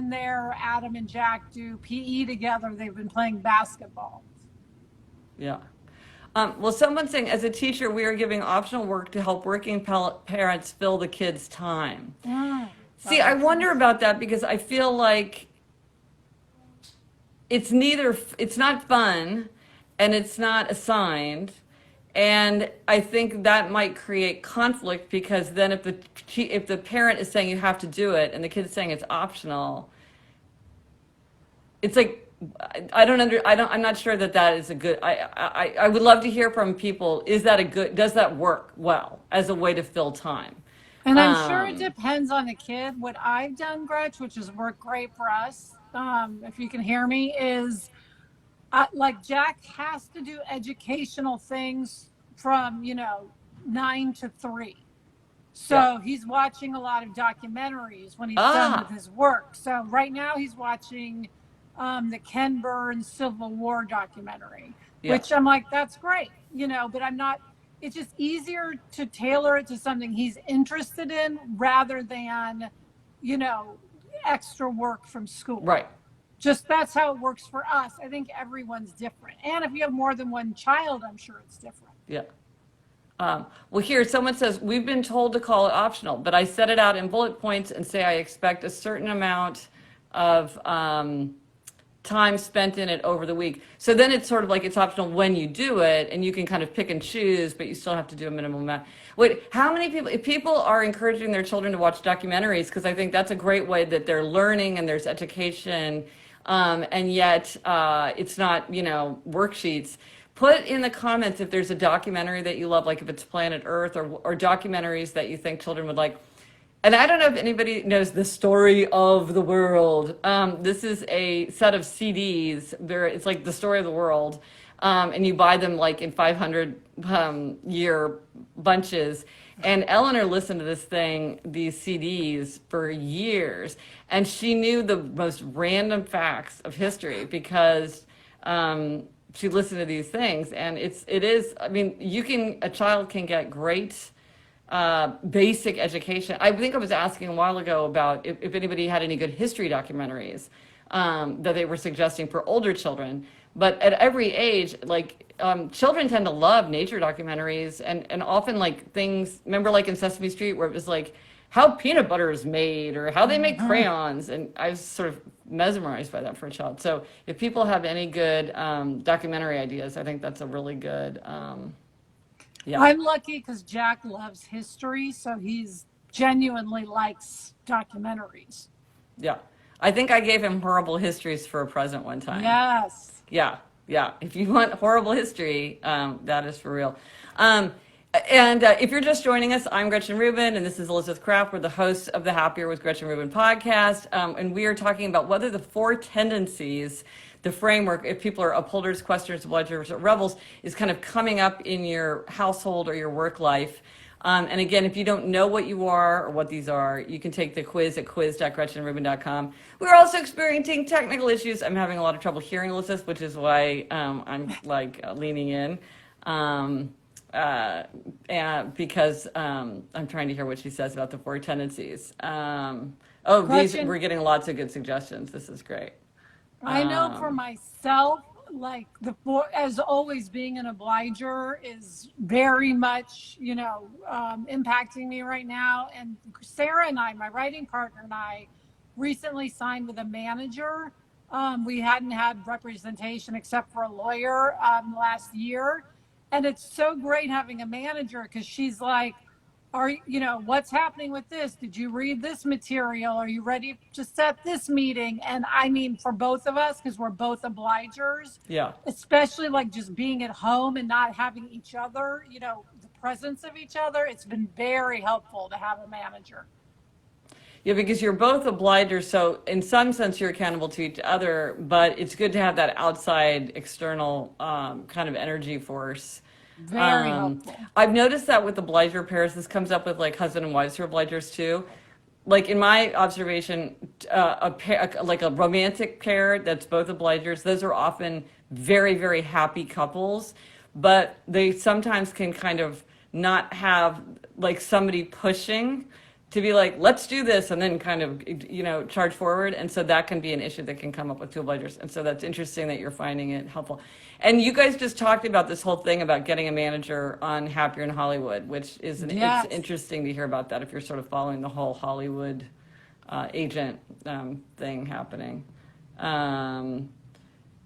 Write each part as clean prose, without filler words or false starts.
in there. Adam and Jack do PE together. They've been playing basketball. Yeah. Well, someone's saying, as a teacher, we are giving optional work to help working parents fill the kids' time. See, I wonder about that because I feel like it's not fun and it's not assigned. And I think that might create conflict because then if the parent is saying you have to do it and the kid is saying it's optional, it's like I'm not sure that is a good. I would love to hear from people. Does that work well as a way to fill time? And I'm sure it depends on the kid. What I've done, Gretch, which has worked great for us, if you can hear me, is like Jack has to do educational things from 9 to 3. So he's watching a lot of documentaries when he's done with his work. So right now he's watching the Ken Burns Civil War documentary, which I'm like, that's great, but it's just easier to tailor it to something he's interested in rather than, extra work from school. Right. Just that's how it works for us. I think everyone's different. And if you have more than one child, I'm sure it's different. Yeah. Well, here, someone says, we've been told to call it optional, but I set it out in bullet points and say I expect a certain amount of time spent in it over the week. So then it's sort of like it's optional when you do it, and you can kind of pick and choose, but you still have to do a minimum amount. Wait, how many people, if people are encouraging their children to watch documentaries, because I think that's a great way that they're learning and there's education, and yet it's not, worksheets. Put in the comments if there's a documentary that you love, like if it's Planet Earth or documentaries that you think children would like. And I don't know if anybody knows The Story of the World. This is a set of CDs. It's like The Story of the World. And you buy them like in 500-year bunches. And Ellinor listened to these CDs for years. And she knew the most random facts of history because she listened to these things. And a child can get great basic education. I think I was asking a while ago about if anybody had any good history documentaries that they were suggesting for older children. But at every age, children tend to love nature documentaries and often things, remember in Sesame Street where it was how peanut butter is made or how they make crayons. And I was sort of mesmerized by that for a child. So if people have any good documentary ideas, I think that's a really good yeah. I'm lucky because Jack loves history, so he's genuinely likes documentaries. Yeah. I think I gave him Horrible Histories for a present one time. Yes. Yeah. If you want horrible history, that is for real. And if you're just joining us, I'm Gretchen Rubin, and this is Elizabeth Kraft. We're the hosts of the Happier with Gretchen Rubin podcast, and we are talking about whether the 4 tendencies, the framework, if people are upholders, questioners, obligers, or rebels, is kind of coming up in your household or your work life. And again, if you don't know what you are or what these are, you can take the quiz at quiz.gretchenrubin.com. We're also experiencing technical issues. I'm having a lot of trouble hearing Elizabeth, which is why I'm leaning in. Because I'm trying to hear what she says about the 4 tendencies. We're getting lots of good suggestions. This is great. I know for myself, as always, being an obliger is very much, impacting me right now. And Sarah and I, my writing partner and I, recently signed with a manager. We hadn't had representation except for a lawyer last year. And it's so great having a manager because she's like, what's happening with this? Did you read this material? Are you ready to set this meeting? And I mean, for both of us, because we're both obligers, especially just being at home and not having each other, the presence of each other, it's been very helpful to have a manager. Yeah, because you're both obligers, so in some sense you're accountable to each other, but it's good to have that outside external kind of energy force. Very helpful. I've noticed that with obliger pairs, this comes up with husband and wives who are obligers too. In my observation, a romantic pair that's both obligers, those are often very, very happy couples, but they sometimes can kind of not have somebody pushing to be like, let's do this, and then kind of, charge forward. And so that can be an issue that can come up with two obligers. And so that's interesting that you're finding it helpful. And you guys just talked about this whole thing about getting a manager on Happier in Hollywood, which is Yes. it's interesting to hear about that if you're sort of following the whole Hollywood agent thing happening.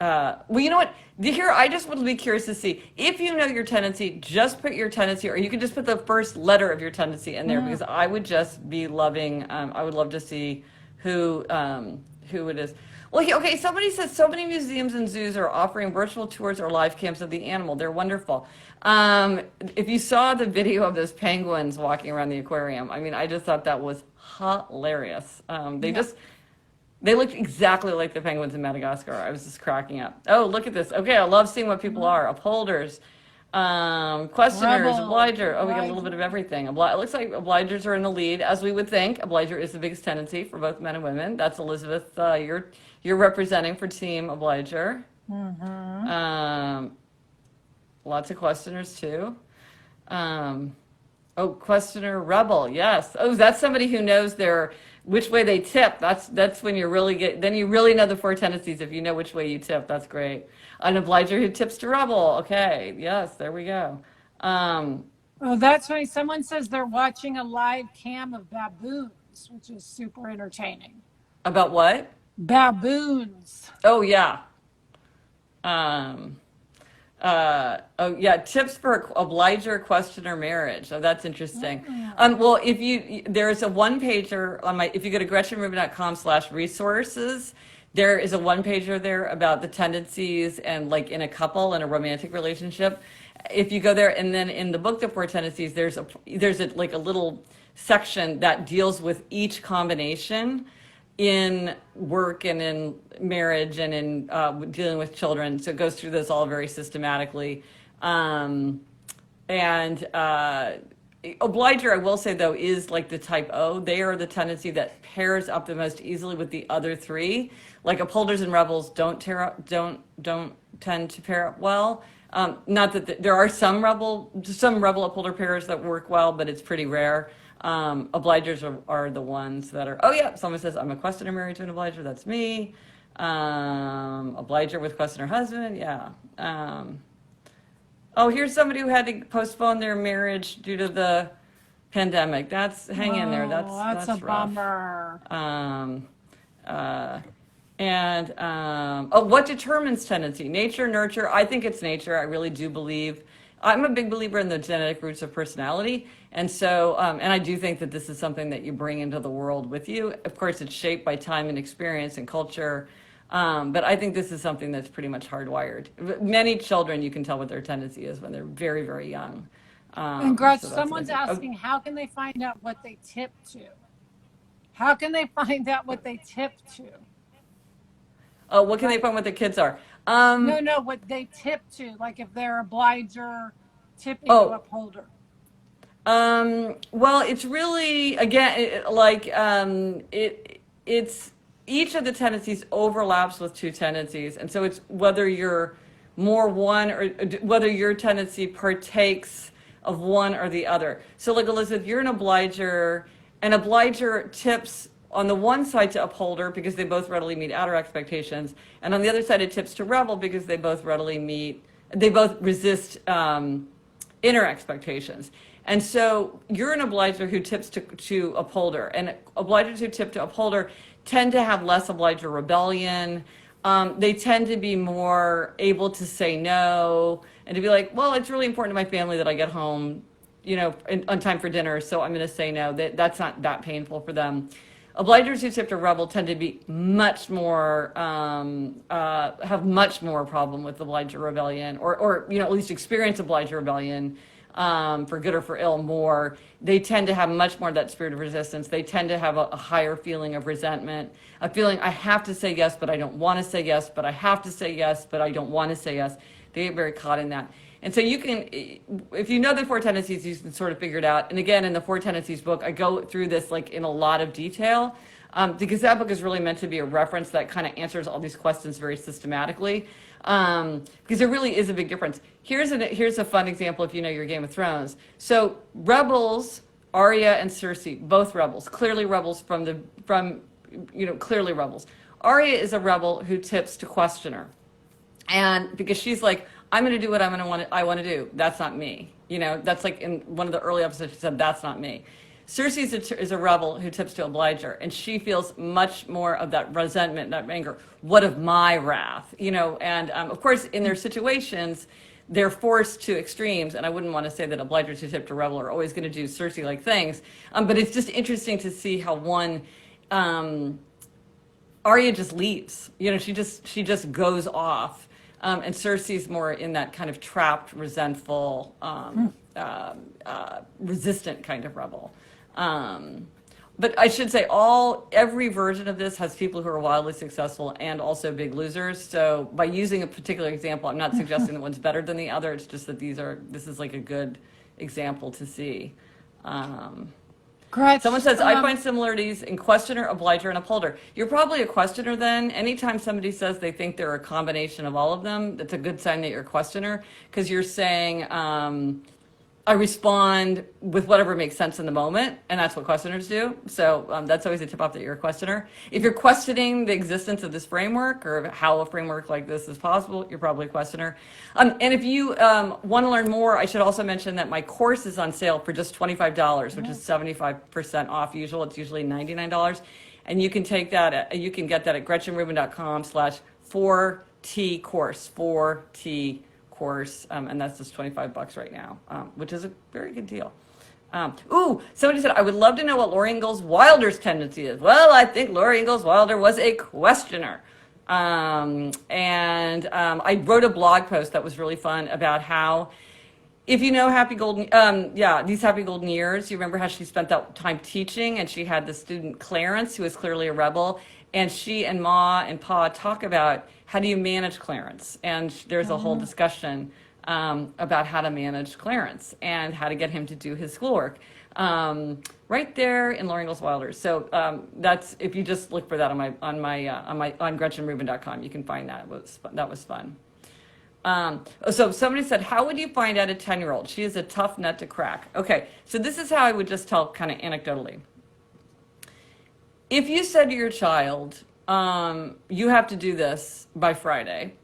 Well, you know what? Here, I just would be curious to see if you know your tendency. Just put your tendency, or you can just put the first letter of your tendency in there, because I would just be loving. I would love to see who it is. Well, okay. Somebody says so many museums and zoos are offering virtual tours or live cams of the animal. They're wonderful. If you saw the video of those penguins walking around the aquarium, I mean, I just thought that was hilarious. They looked exactly like the penguins in Madagascar. I was just cracking up. Oh, look at this. Okay, I love seeing what people are. Upholders, questioners, Rebel, obliger. Oh, we got a little bit of everything. It looks like obligers are in the lead, as we would think. Obliger is the biggest tendency for both men and women. That's Elizabeth. You're representing for Team Obliger. Lots of questioners too. Questioner rebel. Yes. Oh, that's somebody who knows which way they tip. That's when you really know the four tendencies if you know which way you tip. That's great. An obliger who tips to rebel. Okay. Yes, there we go. Oh, that's funny. Someone says they're watching a live cam of baboons, which is super entertaining. About what? Baboons. Oh yeah. Tips for obliger, questioner, marriage. Oh, that's interesting. Well, there's a one pager on if you go to gretchenrubin.com/resources, there is a one pager there about the tendencies and like in a couple in a romantic relationship. If you go there, and then in the book, The Four Tendencies, there's a little section that deals with each combination in work and in marriage and in dealing with children. So it goes through this all very systematically. Obliger, I will say though, is like the type O. They are the tendency that pairs up the most easily with the other three. Like upholders and rebels don't tend to pair up well. Not that there are some rebel upholder pairs that work well, but it's pretty rare. Obligers are the ones that are, oh yeah, someone says, I'm a questioner married to an obliger, that's me. Obliger with questioner husband, yeah. Here's somebody who had to postpone their marriage due to the pandemic. Hang in there, that's a rough. bummer. What determines tendency? Nature, nurture? I think it's nature. I really do believe. I'm a big believer in the genetic roots of personality. And so, and I do think that this is something that you bring into the world with you. Of course, it's shaped by time and experience and culture. But I think this is something that's pretty much hardwired. Many children, you can tell what their tendency is when they're very, very young. And Gretch, someone's asking, how can they find out what they tip to? How can they find out what they tip to? Oh, what can they find what their kids are? No, what they tip to, like if they're obliger, tipping to upholder. Well, it's really, again, it's each of the tendencies overlaps with two tendencies. And so it's whether you're more one or whether your tendency partakes of one or the other. So like Elizabeth, you're an obliger tips on the one side to upholder because they both readily meet outer expectations. And on the other side, it tips to rebel because they both resist inner expectations. And so you're an obliger who tips to upholder, and obligers who tip to upholder tend to have less obliger rebellion. They tend to be more able to say no and to be like, well, it's really important to my family that I get home, on time for dinner, so I'm going to say no. That's not that painful for them. Obligers who tip to rebel tend to be much more, have much more problem with obliger rebellion, or at least experience obliger rebellion. For good or for ill more. They tend to have much more of that spirit of resistance. They tend to have a higher feeling of resentment, a feeling I have to say yes, but I don't want to say yes, but I have to say yes, but I don't want to say yes. They get very caught in that. And so you can, if you know the four tendencies, you can sort of figure it out. And again, in the Four Tendencies book, I go through this like in a lot of detail because that book is really meant to be a reference that kind of answers all these questions very systematically. Because there really is a big difference. Here's a fun example if you know your Game of Thrones. So rebels Arya and Cersei, both rebels, clearly rebels clearly rebels. Arya is a rebel who tips to questioner. And because she's like, I'm going to do what I want to do. That's not me. That's like in one of the early episodes, she said, that's not me. Cersei is a rebel who tips to obliger, and she feels much more of that resentment, that anger. What of my wrath? And of course, in their situations, they're forced to extremes, and I wouldn't want to say that obligers who tip to rebel are always going to do Cersei-like things, but it's just interesting to see how one, Arya just leaves. She just goes off. And Cersei's more in that kind of trapped, resentful, resistant kind of rebel. But I should say every version of this has people who are wildly successful and also big losers. So by using a particular example, I'm not suggesting that one's better than the other. It's just that this is like a good example to see. Correct. Someone says, I find similarities in questioner, obliger, and upholder. You're probably a questioner then. Anytime somebody says they think they're a combination of all of them, that's a good sign that you're a questioner, because you're saying, I respond with whatever makes sense in the moment, and that's what questioners do. So that's always a tip-off that you're a questioner. If you're questioning the existence of this framework or how a framework like this is possible, you're probably a questioner. And if you want to learn more, I should also mention that my course is on sale for just $25, which is 75% off usual. It's usually $99. And you can take that, you can get that at gretchenrubin.com/4T course, 4T course, and that's just $25 right now, which is a very good deal. Somebody said, I would love to know what Laura Ingalls Wilder's tendency is. Well, I think Laura Ingalls Wilder was a questioner. I wrote a blog post that was really fun about how, if you know these Happy Golden Years, you remember how she spent that time teaching, and she had the student Clarence, who was clearly a rebel, and she and Ma and Pa talk about how do you manage Clarence, and there's a whole discussion about how to manage Clarence and how to get him to do his schoolwork, right there in Laura Ingalls Wilder. So that's, if you just look for that on GretchenRubin.com, you can find that. That was fun. So somebody said, how would you find out a 10-year-old? She is a tough nut to crack. Okay, so this is how I would just tell kind of anecdotally. If you said to your child, you have to do this by Friday,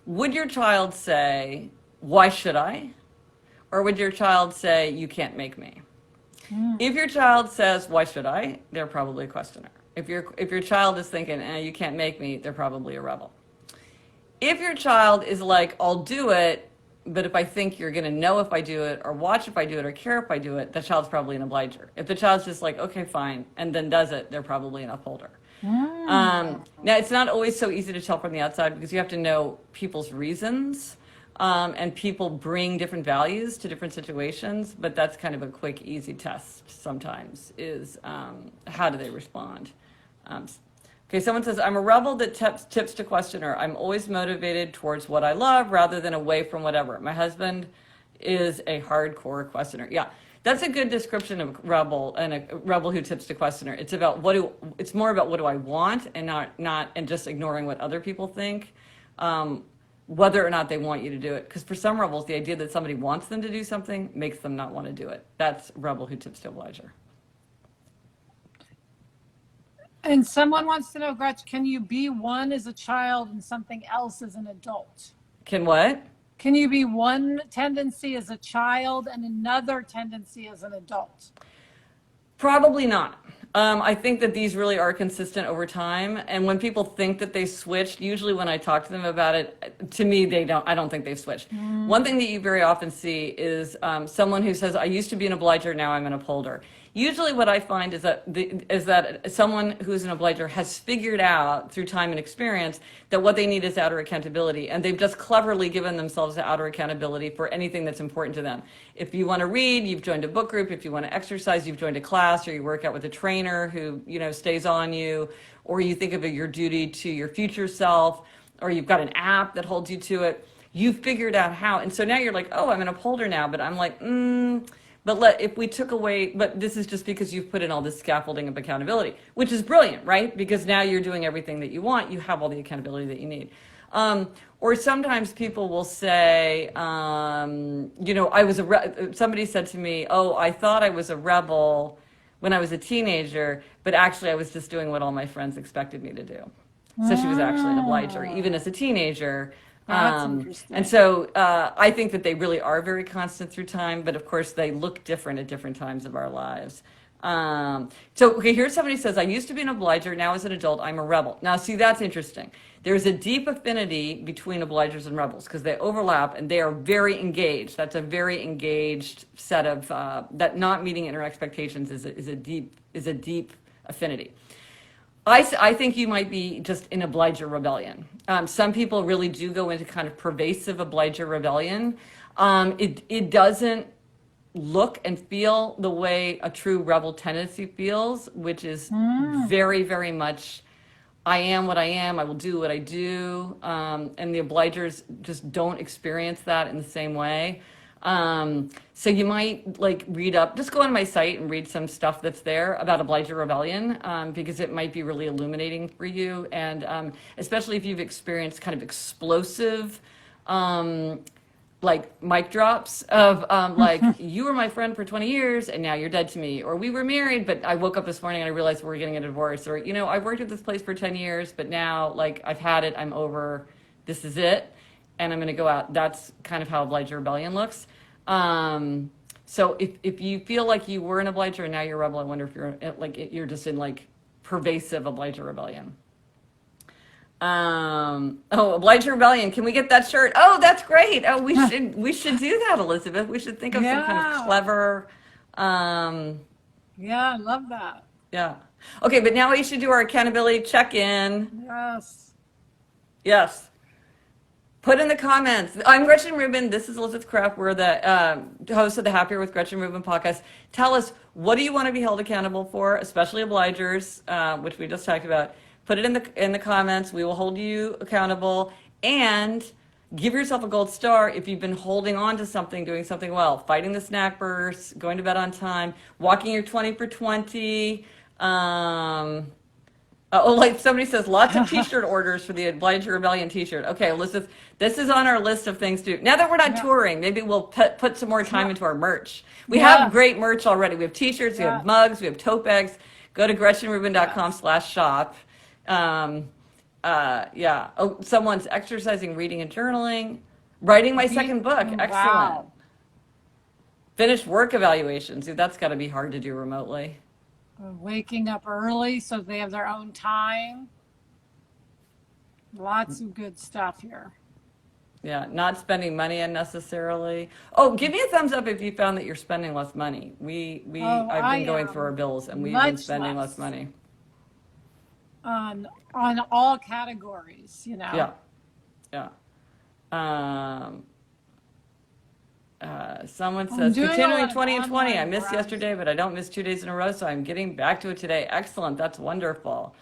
would your child say, why should I? Or would your child say, you can't make me? If your child says, why should I? They're probably a questioner. If your child is thinking, you can't make me, they're probably a rebel. If your child is like, I'll do it, but if I think you're going to know if I do it, or watch if I do it, or care if I do it, the child's probably an obliger. If the child's just like, okay, fine, and then does it, they're probably an upholder. Now, it's not always so easy to tell from the outside, because you have to know people's reasons, and people bring different values to different situations, but that's kind of a quick, easy test sometimes, is how do they respond. Okay, someone says, I'm a rebel that tips to questioner. I'm always motivated towards what I love rather than away from whatever. My husband is a hardcore questioner. Yeah, that's a good description of rebel, and a rebel who tips to questioner. It's about it's more about what do I want, and not and just ignoring what other people think, whether or not they want you to do it. Because for some rebels, the idea that somebody wants them to do something makes them not want to do it. That's rebel who tips to obliger. And someone wants to know, Gretchen, can you be one as a child and something else as an adult? Can what? Can you be one tendency as a child and another tendency as an adult? Probably not. I think that these really are consistent over time. And when people think that they switched, usually when I talk to them about it, to me, I don't think they've switched. One thing that you very often see is someone who says, I used to be an obliger, now I'm an upholder. Usually what I find is that someone who's an obliger has figured out through time and experience that what they need is outer accountability, and they've just cleverly given themselves the outer accountability for anything that's important to them. If you want to read, you've joined a book group. If you want to exercise, you've joined a class, or you work out with a trainer who stays on you, or you think of your duty to your future self, or you've got an app that holds you to it. You've figured out how, and so now you're like, oh, I'm an upholder now, but I'm like, But if we took away, but this is just because you've put in all this scaffolding of accountability, which is brilliant, right? Because now you're doing everything that you want. You have all the accountability that you need. Or sometimes people will say, somebody said to me, oh, I thought I was a rebel when I was a teenager, but actually I was just doing what all my friends expected me to do. So she was actually an obliger, even as a teenager. That's interesting. And so I think that they really are very constant through time, but of course they look different at different times of our lives. Okay, here's somebody who says, I used to be an obliger, now as an adult, I'm a rebel. Now, see, that's interesting. There's a deep affinity between obligers and rebels because they overlap and they are very engaged. That's a very engaged set of, that not meeting inner expectations is a deep affinity. I think you might be just in obliger rebellion. Some people really do go into kind of pervasive obliger rebellion. It doesn't look and feel the way a true rebel tendency feels, which is very, very much, I am what I am, I will do what I do. And the obligers just don't experience that in the same way. So you might read up, just go on my site and read some stuff that's there about obliger rebellion, because it might be really illuminating for you. And especially if you've experienced kind of explosive, mic drops of you were my friend for 20 years and now you're dead to me, or we were married but I woke up this morning and I realized we're getting a divorce, or I worked at this place for 10 years but now I've had it, I'm over, this is it, and I'm going to go out. That's kind of how obliger rebellion looks. So if you feel like you were an obliger and now you're a rebel, I wonder if you're just in pervasive obliger rebellion. Obliger rebellion. Can we get that shirt? Oh, that's great. Oh, we should do that, Elizabeth. We should think of some kind of clever. Yeah, I love that. Yeah. Okay, but now we should do our accountability check-in. Yes. Put in the comments. I'm Gretchen Rubin. This is Elizabeth Kraft. We're the hosts of the Happier with Gretchen Rubin podcast. Tell us, what do you want to be held accountable for, especially obligers, which we just talked about. Put it in the comments. We will hold you accountable, and give yourself a gold star if you've been holding on to something, doing something well, fighting the snack bursts, going to bed on time, walking your 20 for 20. Somebody says, lots of t-shirt orders for the Obliger Rebellion t-shirt. Okay, Elizabeth, this is on our list of things to do. Now that we're not touring, maybe we'll put some more time into our merch. We have great merch already. We have t-shirts, we have mugs, we have tote bags. Go to GretchenRubin.com/shop. Someone's exercising, reading, and journaling. Writing my second book. Excellent. Wow. Finished work evaluations. Dude, that's got to be hard to do remotely. Waking up early so they have their own time. Lots of good stuff here. Yeah, not spending money unnecessarily. Oh, give me a thumbs up if you found that you're spending less money. I've been going through our bills and we've been spending less money. On all categories, Yeah. Someone says, continuing 20 and 20. I missed yesterday, but I don't miss 2 days in a row, so I'm getting back to it today. Excellent. That's wonderful.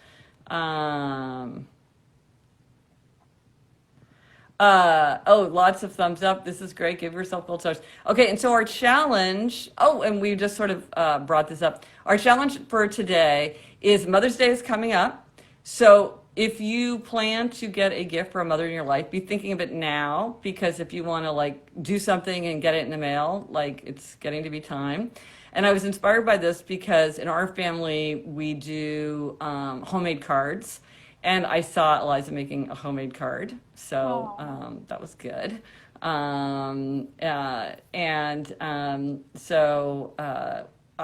Lots of thumbs up. This is great. Give yourself gold stars. Okay, and so our challenge, and we just sort of brought this up. Our challenge for today is Mother's Day is coming up. So if you plan to get a gift for a mother in your life, be thinking of it now, because if you want to do something and get it in the mail, it's getting to be time. And I was inspired by this because in our family, we do homemade cards. And I saw Eliza making a homemade card. So that was good. I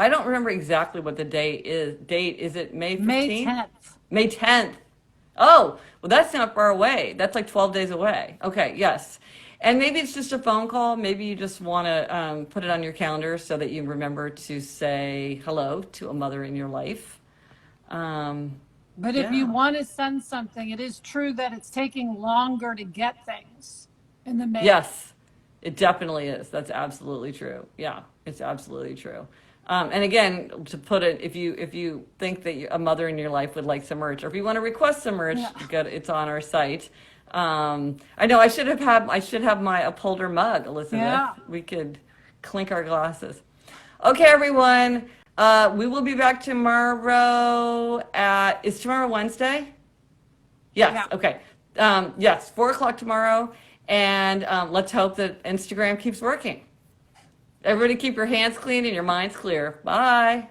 don't remember exactly what the date is. Is it May 15th? May 10th. May 10th. Oh, well, that's not far away. That's 12 days away. Okay, yes. And maybe it's just a phone call. Maybe you just want to put it on your calendar so that you remember to say hello to a mother in your life. But if you want to send something, it is true that it's taking longer to get things in the mail. Yes, it definitely is. That's absolutely true. Yeah, it's absolutely true. And again, to put it, if you think that a mother in your life would like some merch, or if you want to request some merch, it's on our site. I know I should have my upholder mug, Elizabeth. Yeah. We could clink our glasses. Okay, everyone. We will be back tomorrow is tomorrow Wednesday? Yes, Yeah. okay. Yes, 4 o'clock tomorrow. And let's hope that Instagram keeps working. Everybody keep your hands clean and your minds clear. Bye.